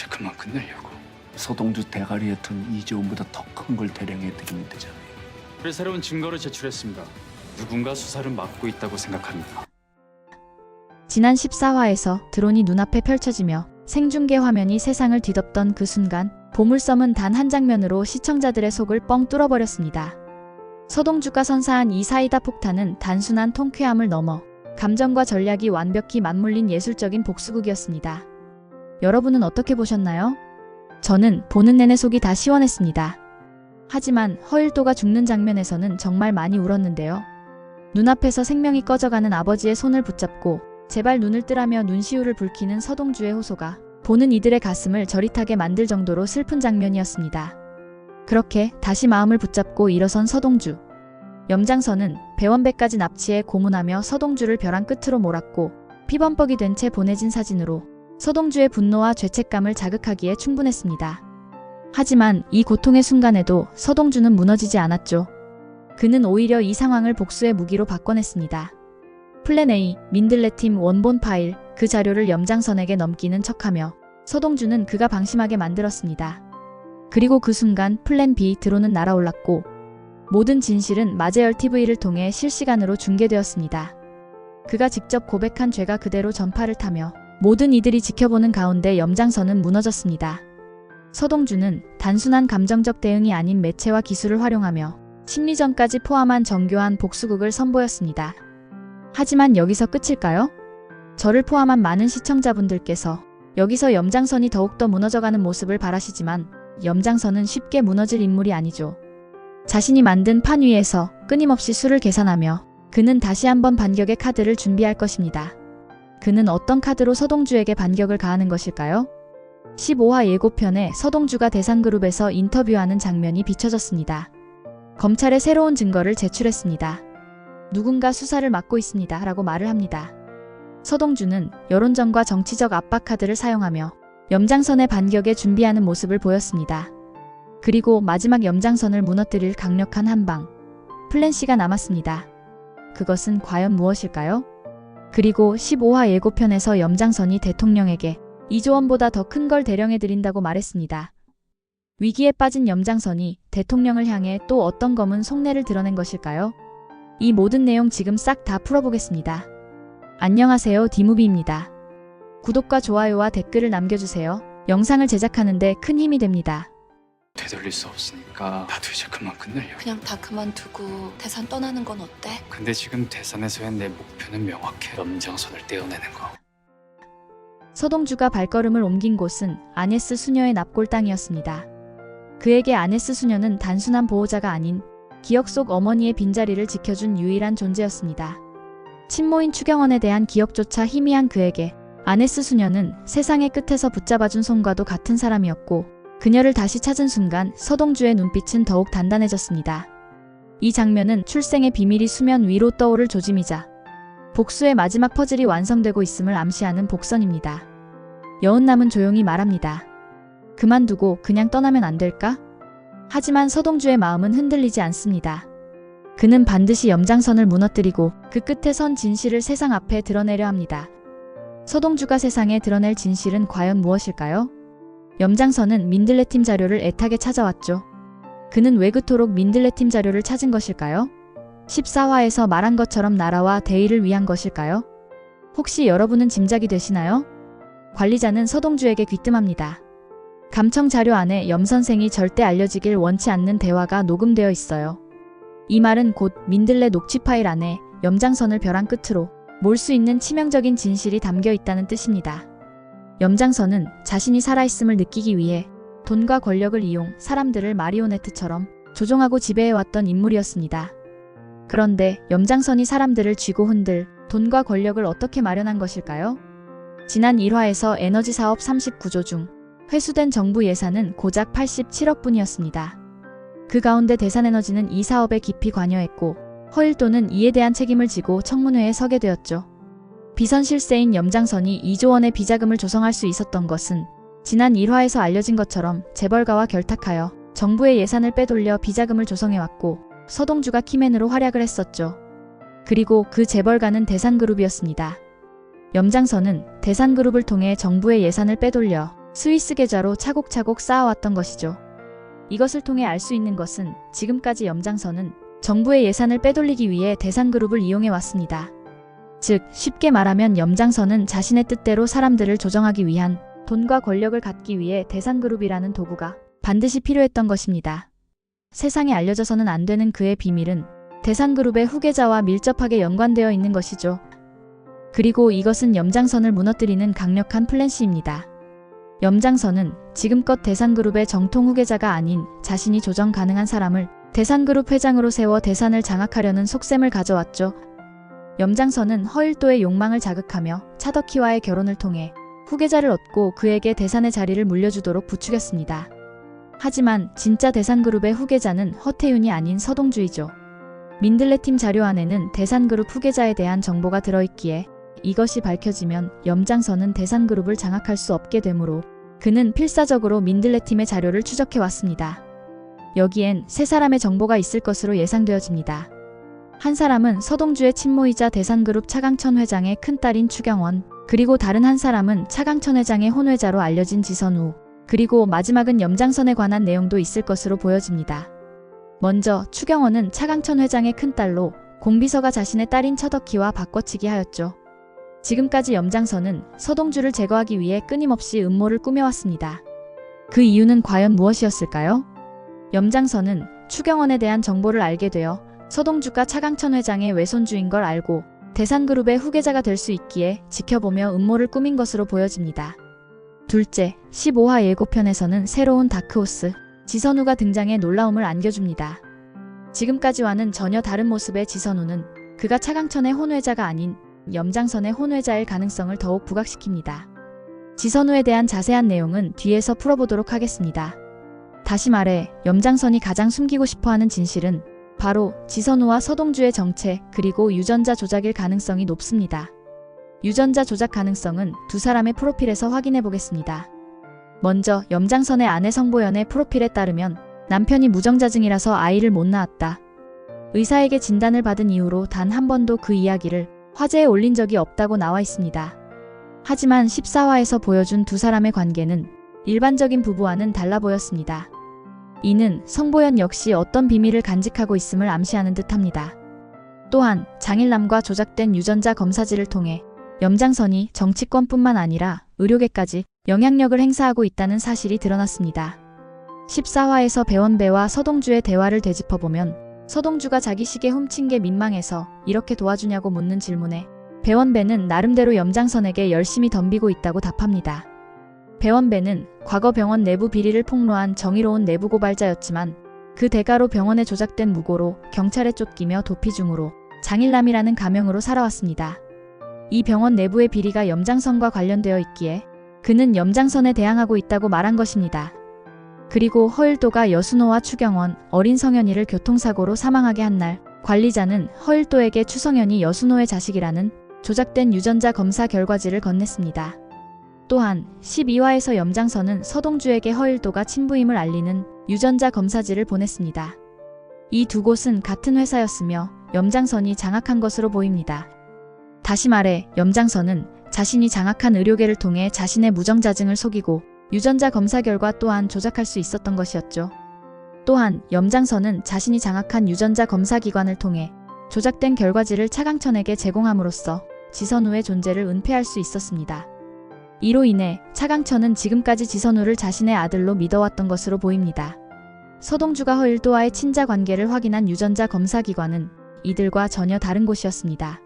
도대체 그만 끝내려고? 서동주 대가리에 든 이재원보다 더 큰 걸 대량해 드리면 되잖아요. 그래서 새로운 증거를 제출했습니다. 누군가 수사를 막고 있다고 생각합니다. 지난 14화에서 드론이 눈앞에 펼쳐지며 생중계 화면이 세상을 뒤덮던 그 순간 보물섬은 단 한 장면으로 시청자들의 속을 뻥 뚫어버렸습니다. 서동주가 선사한 이 사이다 폭탄은 단순한 통쾌함을 넘어 감정과 전략이 완벽히 맞물린 예술적인 복수극이었습니다. 여러분은 어떻게 보셨나요? 저는 보는 내내 속이 다 시원했습니다. 하지만 허일도가 죽는 장면에서는 정말 많이 울었는데요. 눈앞에서 생명이 꺼져가는 아버지의 손을 붙잡고 제발 눈을 뜨라며 눈시울을 붉히는 서동주의 호소가 보는 이들의 가슴을 저릿하게 만들 정도로 슬픈 장면이었습니다. 그렇게 다시 마음을 붙잡고 일어선 서동주. 염장선은 배원배까지 납치해 고문하며 서동주를 벼랑 끝으로 몰았고 피범벅이 된 채 보내진 사진으로 서동주의 분노와 죄책감을 자극하기에 충분했습니다. 하지만 이 고통의 순간에도 서동주는 무너지지 않았죠. 그는 오히려 이 상황을 복수의 무기로 바꿔냈습니다. 플랜 A, 민들레팀 원본 파일, 그 자료를 염장선에게 넘기는 척하며 서동주는 그가 방심하게 만들었습니다. 그리고 그 순간 플랜 B 드론은 날아올랐고 모든 진실은 마제열 TV를 통해 실시간으로 중계되었습니다. 그가 직접 고백한 죄가 그대로 전파를 타며 모든 이들이 지켜보는 가운데 염장선은 무너졌습니다. 서동주는 단순한 감정적 대응이 아닌 매체와 기술을 활용하며 심리전까지 포함한 정교한 복수극을 선보였습니다. 하지만 여기서 끝일까요? 저를 포함한 많은 시청자분들께서 여기서 염장선이 더욱더 무너져가는 모습을 바라시지만 염장선은 쉽게 무너질 인물이 아니죠. 자신이 만든 판 위에서 끊임없이 수를 계산하며 그는 다시 한번 반격의 카드를 준비할 것입니다. 그는 어떤 카드로 서동주에게 반격을 가하는 것일까요? 15화 예고편에 서동주가 대상그룹에서 인터뷰하는 장면이 비춰졌습니다. 검찰에 새로운 증거를 제출했습니다. 누군가 수사를 맡고 있습니다. 라고 말을 합니다. 서동주는 여론전과 정치적 압박 카드를 사용하며 염장선의 반격에 준비하는 모습을 보였습니다. 그리고 마지막 염장선을 무너뜨릴 강력한 한방. 플랜 C가 남았습니다. 그것은 과연 무엇일까요? 그리고 15화 예고편에서 염장선이 대통령에게 이조원보다 더 큰 걸 대령해드린다고 말했습니다. 위기에 빠진 염장선이 대통령을 향해 또 어떤 검은 속내를 드러낸 것일까요? 이 모든 내용 지금 싹 다 풀어보겠습니다. 안녕하세요, 디무비입니다. 구독과 좋아요와 댓글을 남겨주세요. 영상을 제작하는데 큰 힘이 됩니다. 되돌릴 수 없으니까 나도 이제 그만 끝내려고. 그냥 다 그만두고 대산 떠나는 건 어때? 근데 지금 대산에서의 내 목표는 명확해. 염장선을 떼어내는 거. 서동주가 발걸음을 옮긴 곳은 아네스 수녀의 납골 땅이었습니다. 그에게 아네스 수녀는 단순한 보호자가 아닌 기억 속 어머니의 빈자리를 지켜준 유일한 존재였습니다. 친모인 추경원에 대한 기억조차 희미한 그에게 아네스 수녀는 세상의 끝에서 붙잡아준 손과도 같은 사람이었고 그녀를 다시 찾은 순간 서동주의 눈빛은 더욱 단단해졌습니다. 이 장면은 출생의 비밀이 수면 위로 떠오를 조짐이자 복수의 마지막 퍼즐이 완성되고 있음을 암시하는 복선입니다. 여운남은 조용히 말합니다. 그만두고 그냥 떠나면 안 될까? 하지만 서동주의 마음은 흔들리지 않습니다. 그는 반드시 염장선을 무너뜨리고 그 끝에 선 진실을 세상 앞에 드러내려 합니다. 서동주가 세상에 드러낼 진실은 과연 무엇일까요? 염장선은 민들레팀 자료를 애타게 찾아왔죠. 그는 왜 그토록 민들레팀 자료를 찾은 것일까요? 14화에서 말한 것처럼 나라와 대의를 위한 것일까요? 혹시 여러분은 짐작이 되시나요? 관리자는 서동주에게 귀뜸합니다. 감청 자료 안에 염 선생이 절대 알려지길 원치 않는 대화가 녹음되어 있어요. 이 말은 곧 민들레 녹취 파일 안에 염장선을 벼랑 끝으로 몰 수 있는 치명적인 진실이 담겨 있다는 뜻입니다. 염장선은 자신이 살아있음을 느끼기 위해 돈과 권력을 이용 사람들을 마리오네트처럼 조종하고 지배해왔던 인물이었습니다. 그런데 염장선이 사람들을 쥐고 흔들 돈과 권력을 어떻게 마련한 것일까요? 지난 1화에서 에너지 사업 39조 중 회수된 정부 예산은 고작 87억 분이었습니다. 그 가운데 대산에너지는 이 사업에 깊이 관여했고 허일도는 이에 대한 책임을 지고 청문회에 서게 되었죠. 비선실세인 염장선이 2조 원의 비자금을 조성할 수 있었던 것은 지난 1화에서 알려진 것처럼 재벌가와 결탁하여 정부의 예산을 빼돌려 비자금을 조성해왔고 서동주가 키맨으로 활약을 했었죠. 그리고 그 재벌가는 대산그룹이었습니다. 염장선은 대산그룹을 통해 정부의 예산을 빼돌려 스위스 계좌로 차곡차곡 쌓아왔던 것이죠. 이것을 통해 알 수 있는 것은 지금까지 염장선은 정부의 예산을 빼돌리기 위해 대상그룹을 이용해 왔습니다. 즉, 쉽게 말하면 염장선은 자신의 뜻대로 사람들을 조정하기 위한 돈과 권력을 갖기 위해 대상그룹이라는 도구가 반드시 필요했던 것입니다. 세상에 알려져서는 안 되는 그의 비밀은 대상그룹의 후계자와 밀접하게 연관되어 있는 것이죠. 그리고 이것은 염장선을 무너뜨리는 강력한 플랜C입니다. 염장선은 지금껏 대상그룹의 정통 후계자가 아닌 자신이 조정 가능한 사람을 대상그룹 회장으로 세워 대산을 장악하려는 속셈을 가져왔죠. 염장선은 허일도의 욕망을 자극하며 차덕희와의 결혼을 통해 후계자를 얻고 그에게 대산의 자리를 물려주도록 부추겼습니다. 하지만 진짜 대상그룹의 후계자는 허태윤이 아닌 서동주이죠. 민들레팀 자료 안에는 대상그룹 후계자에 대한 정보가 들어있기에 이것이 밝혀지면 염장선은 대상그룹을 장악할 수 없게 되므로 그는 필사적으로 민들레팀의 자료를 추적해왔습니다. 여기엔 세 사람의 정보가 있을 것으로 예상되어집니다. 한 사람은 서동주의 친모이자 대상그룹 차강천 회장의 큰딸인 추경원, 그리고 다른 한 사람은 차강천 회장의 혼외자로 알려진 지선우, 그리고 마지막은 염장선에 관한 내용도 있을 것으로 보여집니다. 먼저 추경원은 차강천 회장의 큰딸로 공비서가 자신의 딸인 처덕희와 바꿔치기 하였죠. 지금까지 염장선은 서동주를 제거하기 위해 끊임없이 음모를 꾸며왔습니다. 그 이유는 과연 무엇이었을까요? 염장선은 추경원에 대한 정보를 알게 되어 서동주가 차강천 회장의 외손주인 걸 알고 대상그룹의 후계자가 될 수 있기에 지켜보며 음모를 꾸민 것으로 보여집니다. 둘째, 15화 예고편에서는 새로운 다크호스, 지선우가 등장해 놀라움을 안겨줍니다. 지금까지와는 전혀 다른 모습의 지선우는 그가 차강천의 혼외자가 아닌 염장선의 혼외자일 가능성을 더욱 부각시킵니다. 지선우에 대한 자세한 내용은 뒤에서 풀어보도록 하겠습니다. 다시 말해 염장선이 가장 숨기고 싶어하는 진실은 바로 지선우와 서동주의 정체 그리고 유전자 조작일 가능성이 높습니다. 유전자 조작 가능성은 두 사람의 프로필에서 확인해 보겠습니다. 먼저 염장선의 아내 성보연의 프로필에 따르면 남편이 무정자증이라서 아이를 못 낳았다. 의사에게 진단을 받은 이후로 단 한 번도 그 이야기를 화제에 올린 적이 없다고 나와 있습니다. 하지만 14화에서 보여준 두 사람의 관계는 일반적인 부부와는 달라 보였습니다. 이는 성보연 역시 어떤 비밀을 간직하고 있음을 암시하는 듯합니다. 또한 장일남과 조작된 유전자 검사지를 통해 염장선이 정치권뿐만 아니라 의료계까지 영향력을 행사하고 있다는 사실이 드러났습니다. 14화에서 배원배와 서동주의 대화를 되짚어보면 서동주가 자기 시계 훔친 게 민망해서 이렇게 도와주냐고 묻는 질문에 배원배는 나름대로 염장선에게 열심히 덤비고 있다고 답합니다. 배원배는 과거 병원 내부 비리를 폭로한 정의로운 내부 고발자였지만 그 대가로 병원에 조작된 무고로 경찰에 쫓기며 도피 중으로 장일남이라는 가명으로 살아왔습니다. 이 병원 내부의 비리가 염장선과 관련되어 있기에 그는 염장선에 대항하고 있다고 말한 것입니다. 그리고 허일도가 여순호와 추경원, 어린 성현이를 교통사고로 사망하게 한 날 관리자는 허일도에게 추성현이 여순호의 자식이라는 조작된 유전자 검사 결과지를 건넸습니다. 또한 12화에서 염장선은 서동주에게 허일도가 친부임을 알리는 유전자 검사지를 보냈습니다. 이 두 곳은 같은 회사였으며 염장선이 장악한 것으로 보입니다. 다시 말해 염장선은 자신이 장악한 의료계를 통해 자신의 무정자증을 속이고 유전자 검사 결과 또한 조작할 수 있었던 것이었죠. 또한 염장선은 자신이 장악한 유전자 검사 기관을 통해 조작된 결과지를 차강천에게 제공함으로써 지선우의 존재를 은폐할 수 있었습니다. 이로 인해 차강천은 지금까지 지선우를 자신의 아들로 믿어왔던 것으로 보입니다. 서동주가 허일도와의 친자 관계를 확인한 유전자 검사 기관은 이들과 전혀 다른 곳이었습니다.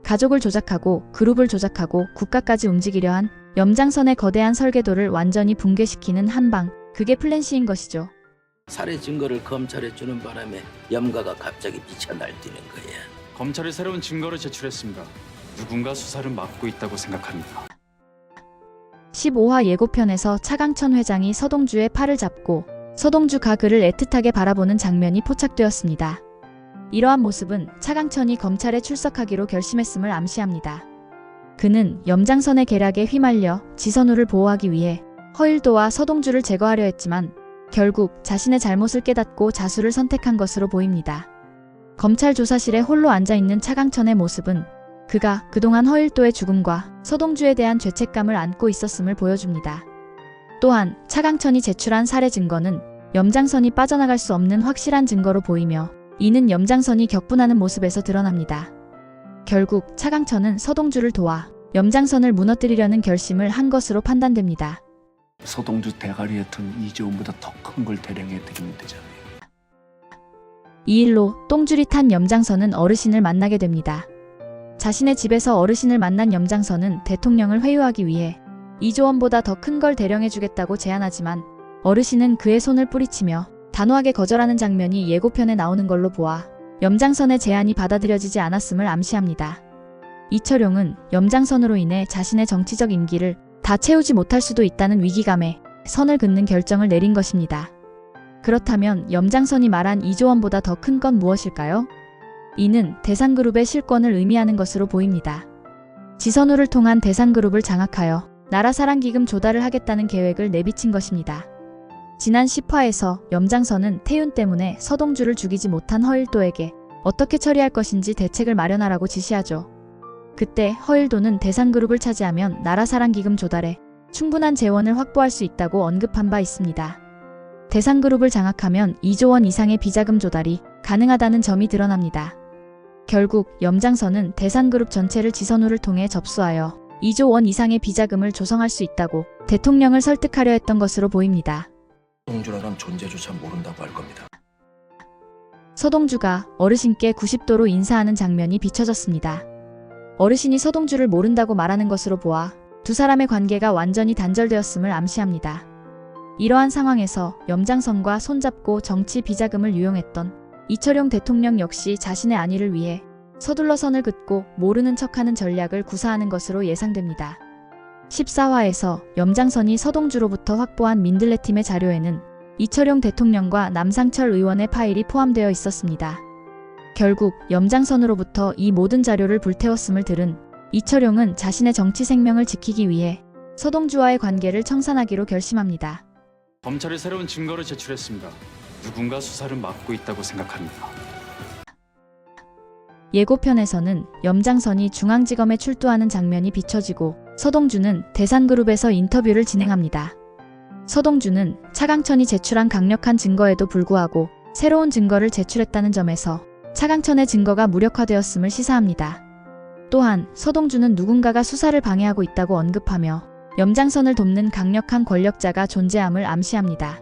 가족을 조작하고 그룹을 조작하고 국가까지 움직이려 한 염장선의 거대한 설계도를 완전히 붕괴시키는 한방, 그게 플랜C인 것이죠. 살해 증거를 검찰에 주는 바람에 염가가 갑자기 미쳐 날뛰는 거야. 검찰이 새로운 증거를 제출했습니다. 누군가 수사를 막고 있다고 생각합니다. 15화 예고편에서 차강천 회장이 서동주의 팔을 잡고 서동주가 그를 애틋하게 바라보는 장면이 포착되었습니다. 이러한 모습은 차강천이 검찰에 출석하기로 결심했음을 암시합니다. 그는 염장선의 계략에 휘말려 지선우를 보호하기 위해 허일도와 서동주를 제거하려 했지만 결국 자신의 잘못을 깨닫고 자수를 선택한 것으로 보입니다. 검찰 조사실에 홀로 앉아있는 차강천의 모습은 그가 그동안 허일도의 죽음과 서동주에 대한 죄책감을 안고 있었음을 보여줍니다. 또한 차강천이 제출한 살해 증거는 염장선이 빠져나갈 수 없는 확실한 증거로 보이며 이는 염장선이 격분하는 모습에서 드러납니다. 결국 차강천은 서동주를 도와 염장선을 무너뜨리려는 결심을 한 것으로 판단됩니다. 서동주 대가리에 든 이재원보다 더 큰 걸 대량해 드리면 되잖아요. 이 일로 똥줄이 탄 염장선은 어르신을 만나게 됩니다. 자신의 집에서 어르신을 만난 염장선은 대통령을 회유하기 위해 이조원보다 더 큰 걸 대령해주겠다고 제안하지만 어르신은 그의 손을 뿌리치며 단호하게 거절하는 장면이 예고편에 나오는 걸로 보아 염장선의 제안이 받아들여지지 않았음을 암시합니다. 이철용은 염장선으로 인해 자신의 정치적 임기를 다 채우지 못할 수도 있다는 위기감에 선을 긋는 결정을 내린 것입니다. 그렇다면 염장선이 말한 이조원보다 더 큰 건 무엇일까요? 이는 대상그룹의 실권을 의미하는 것으로 보입니다. 지선우를 통한 대상그룹을 장악하여 나라사랑기금 조달을 하겠다는 계획을 내비친 것입니다. 지난 10화에서 염장선은 태윤 때문에 서동주를 죽이지 못한 허일도에게 어떻게 처리할 것인지 대책을 마련하라고 지시하죠. 그때 허일도는 대상그룹을 차지하면 나라사랑기금 조달에 충분한 재원을 확보할 수 있다고 언급한 바 있습니다. 대상그룹을 장악하면 2조 원 이상의 비자금 조달이 가능하다는 점이 드러납니다. 결국 염장선은 대상그룹 전체를 지선우를 통해 접수하여 2조 원 이상의 비자금을 조성할 수 있다고 대통령을 설득하려 했던 것으로 보입니다. 서동주라는 존재조차 모른다고 할 겁니다. 서동주가 어르신께 90도로 인사하는 장면이 비춰졌습니다. 어르신이 서동주를 모른다고 말하는 것으로 보아 두 사람의 관계가 완전히 단절되었음을 암시합니다. 이러한 상황에서 염장선과 손잡고 정치 비자금을 유용했던 이철용 대통령 역시 자신의 안위를 위해 서둘러 선을 긋고 모르는 척하는 전략을 구사하는 것으로 예상됩니다. 14화에서 염장선이 서동주로부터 확보한 민들레팀의 자료에는 이철용 대통령과 남상철 의원의 파일이 포함되어 있었습니다. 결국 염장선으로부터 이 모든 자료를 불태웠음을 들은 이철용은 자신의 정치 생명을 지키기 위해 서동주와의 관계를 청산하기로 결심합니다. 검찰이 새로운 증거를 제출했습니다. 누군가 수사를 막고 있다고 생각합니다. 예고편에서는 염장선이 중앙지검에 출두하는 장면이 비춰지고 서동주는 대상그룹에서 인터뷰를 진행합니다. 서동주는 차강천이 제출한 강력한 증거에도 불구하고 새로운 증거를 제출했다는 점에서 차강천의 증거가 무력화되었음을 시사합니다. 또한 서동주는 누군가가 수사를 방해하고 있다고 언급하며 염장선을 돕는 강력한 권력자가 존재함을 암시합니다.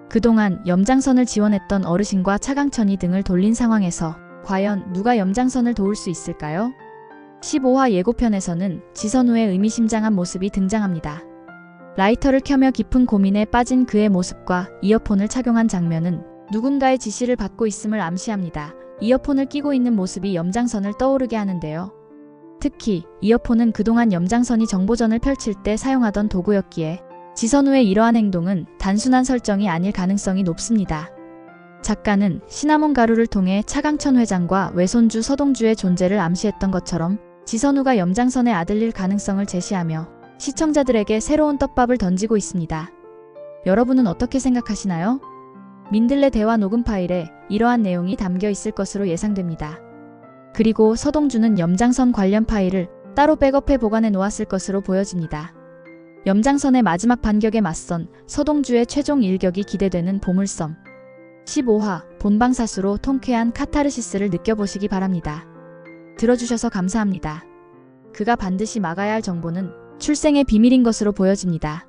그동안 염장선을 지원했던 어르신과 차강천이 등을 돌린 상황에서 과연 누가 염장선을 도울 수 있을까요? 15화 예고편에서는 지선우의 의미심장한 모습이 등장합니다. 라이터를 켜며 깊은 고민에 빠진 그의 모습과 이어폰을 착용한 장면은 누군가의 지시를 받고 있음을 암시합니다. 이어폰을 끼고 있는 모습이 염장선을 떠오르게 하는데요. 특히 이어폰은 그동안 염장선이 정보전을 펼칠 때 사용하던 도구였기에 지선우의 이러한 행동은 단순한 설정이 아닐 가능성이 높습니다. 작가는 시나몬 가루를 통해 차강천 회장과 외손주 서동주의 존재를 암시했던 것처럼 지선우가 염장선의 아들일 가능성을 제시하며 시청자들에게 새로운 떡밥을 던지고 있습니다. 여러분은 어떻게 생각하시나요? 민들레 대화 녹음 파일에 이러한 내용이 담겨 있을 것으로 예상됩니다. 그리고 서동주는 염장선 관련 파일을 따로 백업해 보관해 놓았을 것으로 보여집니다. 염장선의 마지막 반격에 맞선 서동주의 최종 일격이 기대되는 보물섬 15화 본방사수로 통쾌한 카타르시스를 느껴보시기 바랍니다. 들어주셔서 감사합니다. 그가 반드시 막아야 할 정보는 출생의 비밀인 것으로 보여집니다.